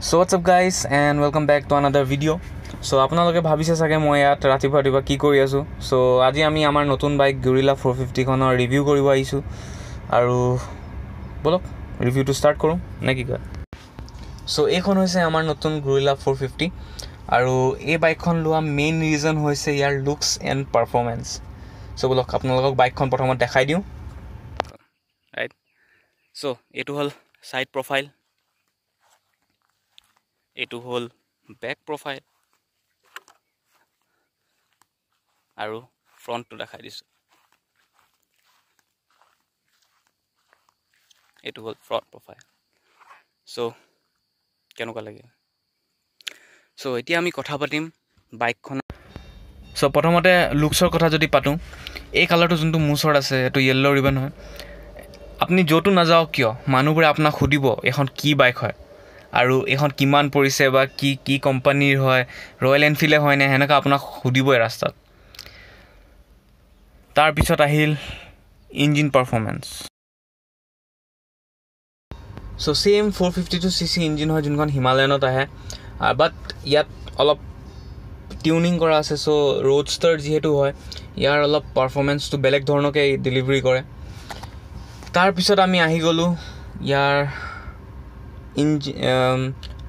So what's up guys and welcome back to another video. So আপোনালোকে ভাবিছে চাগে মই ইয়াত ৰাতিপুৱা কি কৰি আছো. So আজি আমি আমাৰ নতুন বাইক Gorilla 450 খনৰ ৰিভিউ কৰিব আহিছো আৰু বলক ৰিভিউটো ষ্টাৰ্ট কৰো নে কি কয়. So এইখন হৈছে আমাৰ নতুন Gorilla 450 আৰু এই বাইকখন লোৱা মেইন ৰিজন হৈছে ইয়াৰ লুকস এণ্ড পাৰফৰ্মেন্স. So বলক আপোনালোকক বাইকখন প্ৰথমত দেখাই দিওঁ. ৰাইট. So এইটো হল সাইড প্ৰফাইল, এইটো হল ব্যাক প্ৰফাইল আৰু ফ্ৰণ্টটো দেখাই দিছো. এইটো হল ফ্ৰণ্ট প্ৰফাইল. সো কেনেকুৱা লাগে? সো এতিয়া আমি কথা পাতিম বাইকখন. সো প্ৰথমতে লুকছৰ কথা যদি পাতো, এই কালাৰটো যোনটো মুছৰ আছে এটো ইয়েলো ৰিবন হয়. আপুনি যতো নাযাওক কিয় মানুহবোৰে আপোনাক সুধিব এখন কি বাইক হয় আৰু এখন কিমান পৰিছে বা কি কোম্পানীৰ হয়, ৰয়েল এনফিল্ড হয় নে, হেনেকা আপোনাক সুধিবই ৰাস্তাত. তাৰ পিছত আহিল engine performance. So same 452cc engine হয় যোনখন হিমালয়ানত আহে, বাট ইয়াত অলপ টিউনিং কৰা আছে. সো ৰোডষ্টাৰ যিহেতু হয় ইয়াৰ অলপ পাৰফৰ্মেন্সটো বেলেগ ধৰণকে ডেলিভাৰী কৰে. তাৰ পিছত আমি আহি গলো ইয়াৰ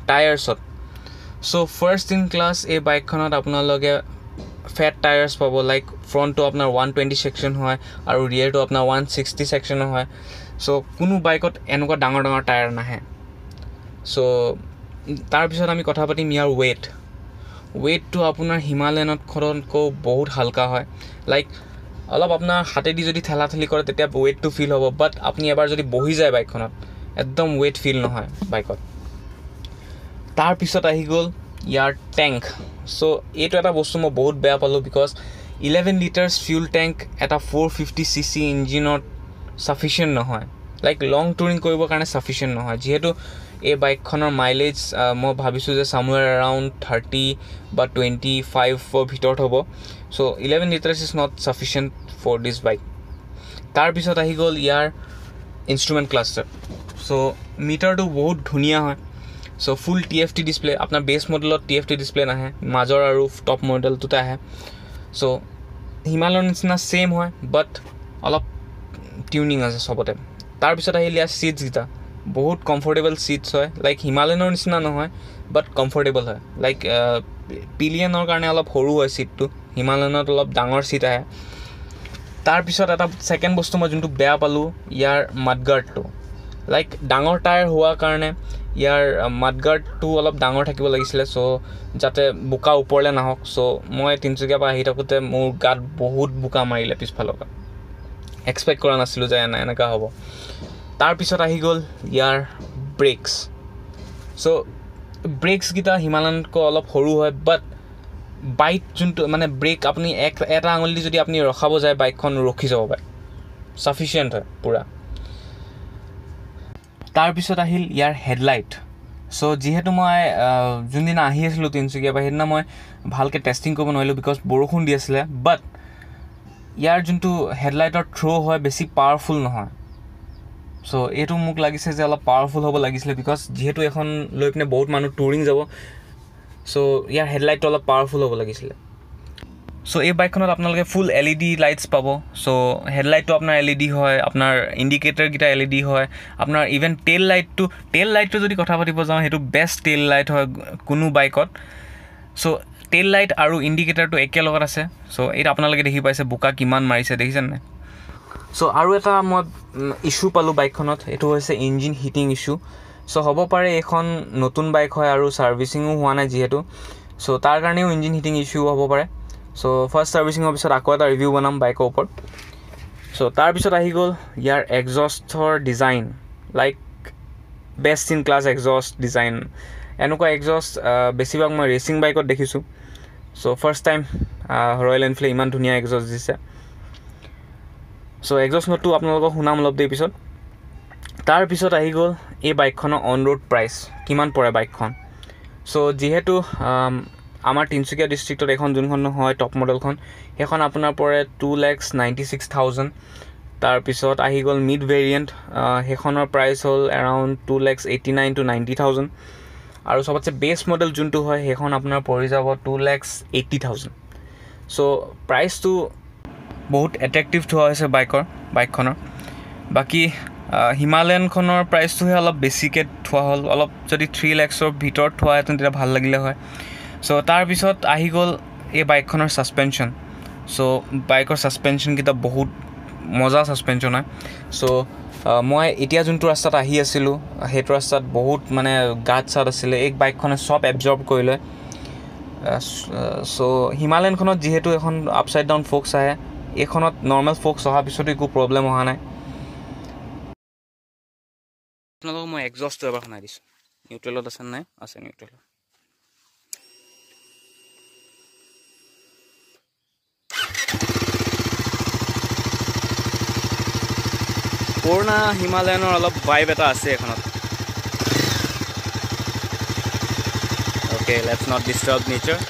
টায়াৰ্ছত. সো ফাৰ্ষ্ট ইন ক্লাছ এই বাইকখনত আপোনালোকে ফেট টায়াৰ্ছ পাব. লাইক ফ্ৰণ্টটো আপোনাৰ 120 সেকশ্যন হয় আৰু ৰিয়েৰটো আপোনাৰ 160 সেকশ্যনৰ হয়. সো কোনো বাইকত এনেকুৱা ডাঙৰ টায়াৰ নাহে. সো তাৰপিছত আমি কথা পাতিম ইয়াৰ ৱেইটটো আপোনাৰ হিমালয়ানতকৈ বহুত হালকা হয়. লাইক অলপ আপোনাৰ হাতেদি যদি ঠেলাঠেলি কৰে তেতিয়া ৱেইটটো ফিল হ'ব, বাট আপুনি এবাৰ যদি বহি যায় বাইকখনত একদম ৱেইট ফিল নহয় বাইকত. তাৰপিছত আহি গ'ল ইয়াৰ টেংক. সো এইটো এটা বস্তু মই বহুত বেয়া পালোঁ, বিকজ 11 লিটাৰ্ছ ফিউল টেংক এটা 450cc ইঞ্জিনত ছাফিচিয়েণ্ট নহয়. লাইক লং টুৰিং কৰিবৰ কাৰণে ছাফিচিয়েণ্ট নহয়. যিহেতু এই বাইকখনৰ মাইলেজ মই ভাবিছোঁ যে চামৱেৰ এৰাউণ্ড 30 বা 25ৰ ভিতৰত হ'ব. So 11 litres is not sufficient for this bike. তাৰপিছত আহি গ'ল ইয়াৰ ইনষ্ট্ৰুমেণ্ট ক্লাষ্টাৰ. সো মিটাৰটো বহুত ধুনীয়া হয়. So full TFT display. আপোনাৰ বেছ মডেলত TFT ডিছপ্লে নাহে, মাজৰ আৰু টপ মডেলটোতে আহে. সো হিমালয়ৰ নিচিনা ছেইম হয়, বাট অলপ টিউনিং আছে চবতে. তাৰপিছত আহিল ইয়াৰ ছিটছকেইটা. বহুত কমফৰ্টেবল ছিটছ হয়. লাইক হিমালয়নৰ নিচিনা নহয়, বাট কমফৰ্টেবল হয়. লাইক পিলিয়নৰ কাৰণে অলপ সৰু হয় ছিটটো, হিমালয়নত অলপ ডাঙৰ ছিট আহে. তাৰপিছত এটা ছেকেণ্ড বস্তু মই যোনটো বেয়া পালোঁ ইয়াৰ মাডগাৰ্ডটো. লাইক ডাঙৰ টায়াৰ হোৱাৰ কাৰণে ইয়াৰ মাডগাৰ্ডটো অলপ ডাঙৰ থাকিব লাগিছিলে, চ' যাতে বোকা ওপৰলৈ নাহক. চ' মই তিনিচুকীয়াৰ পৰা আহি থাকোঁতে মোৰ গাত বহুত বোকা মাৰিলে পিছফালৰ পৰা. এক্সপেক্ট কৰা নাছিলোঁ যে এনেকুৱা হ'ব. তাৰপিছত আহি গ'ল ইয়াৰ ব্ৰেকছ. চ' ব্ৰেকছকেইটা হিমালয়ানতকৈ অলপ সৰু হয়, বাট বাইক যোনটো মানে ব্ৰেক আপুনি এটা আঙুলি যদি আপুনি ৰখাব যায় বাইকখন ৰখি যাব পাৰে, ছাফিচিয়েণ্ট হয় পূৰা. তাৰপিছত আহিল ইয়াৰ হেডলাইট. চ' যিহেতু মই যোনদিনা আহি আছিলোঁ তিনিচুকীয়াৰ পৰা, সেইদিনা মই ভালকৈ টেষ্টিং কৰিব নোৱাৰিলোঁ বিকজ বৰষুণ দি আছিলে. বাট ইয়াৰ যোনটো হেডলাইটৰ থ্ৰ' হয় বেছি পাৱাৰফুল নহয়. চ' এইটো মোক লাগিছে যে অলপ পাৱাৰফুল হ'ব লাগিছিলে, বিকজ যিহেতু এখন লৈ পিনে বহুত মানুহ টুৰিং যাব. চ' ইয়াৰ হেডলাইটটো অলপ পাৱাৰফুল হ'ব লাগিছিলে. চ' এই বাইকখনত আপোনালোকে ফুল LED লাইটছ পাব. চ' হেডলাইটটো আপোনাৰ LED হয়, আপোনাৰ ইণ্ডিকেটৰকেইটা LED হয়, আপোনাৰ ইভেন টেইল লাইটটো যদি কথা পাতিব যাওঁ সেইটো বেষ্ট টেইল লাইট হয় কোনো বাইকত. চ' টেইল লাইট আৰু ইণ্ডিকেটৰটো একেলগত আছে. চ' এইটো আপোনালোকে দেখি পাইছে বোকা কিমান মাৰিছে, দেখিছেনে নাই? চ' আৰু এটা মই ইছ্যু পালোঁ বাইকখনত, এইটো হৈছে ইঞ্জিন হিটিং ইছ্যু. চ' হ'ব পাৰে এইখন নতুন বাইক হয় আৰু ছাৰ্ভিচিঙো হোৱা নাই যিহেতু, চ' তাৰ কাৰণেও ইঞ্জিন হিটিং ইছ্যু হ'ব পাৰে. চ' ফাৰ্ষ্ট ছাৰ্ভিচিঙৰ পিছত আকৌ এটা ৰিভিউ বনাম বাইকৰ ওপৰত. চ' তাৰপিছত আহি গ'ল ইয়াৰ এক্সজষ্টৰ design. Like best in class exhaust design. এনেকুৱা এক্সজষ্ট বেছিভাগ মই ৰেচিং বাইকত দেখিছোঁ. চ' ফাৰ্ষ্ট টাইম ৰয়েল এনফিল্ডে ইমান ধুনীয়া এক্সজষ্ট দিছে. চ' এক্সজষ্ট নোটটো আপোনালোকক শুনাম অলপ দেৰি পিছত. তাৰপিছত আহি গ'ল এই বাইকখনৰ অন ৰোড প্ৰাইচ কিমান পৰে বাইকখন. চ' যিহেতু আমাৰ তিনিচুকীয়া ডিষ্ট্ৰিক্টত এখন যোনখন হয় টপ মডেলখন, সেইখন আপোনাৰ পৰে 2,96,000. তাৰপিছত আহি গ'ল মিড ভেৰিয়েণ্ট, সেইখনৰ প্ৰাইচ হ'ল এৰাউণ্ড 2,89,000 to 90,000. আৰু সবতছে বেছ মডেল যোনটো হয় সেইখন আপোনাৰ পৰি যাব 2,80,000 সো প্ৰাইচটো বহুত এট্ৰেক্টিভ থোৱা হৈছে বাইকখনৰ বাকি হিমালয়ানখনৰ প্ৰাইচটোহে অলপ বেছিকৈ থোৱা হ'ল অলপ যদি 3 lakhsৰ ভিতৰত থোৱা হেতেন তেতিয়া ভাল লাগিলে হয় সো তাৰপিছত আহি গ'ল এই বাইকখনৰ সাসপেনশন সো বাইকৰ সাসপেনশন কিটা বহুত মজা সাসপেনশন হয় সো মই এতিয়া যোনটো ৰাস্তাত আহি আছিলোঁ সেইটো ৰাস্তাত বহুত মানে গাত চাত আছিলে এই বাইকখনে সব এবজৰ্ব কৰিলে সো হিমালয়ানখনত যেহেতু এখন আপসাইড ডাউন ফোক্স আহে এইখনত নৰ্মেল ফোক্স অহাৰ পিছতো একো প্ৰব্লেম অহা নাই আপোনালোকক মই এক্সজষ্টটো এবাৰ শুনাই দিছোঁ নিউট্ৰেলত আছে নাই আছে নিউট্ৰেলত পুৰণা হিমালয়ানৰ অলপ ভাইব এটা আছে এখনত Okay, let's not disturb nature.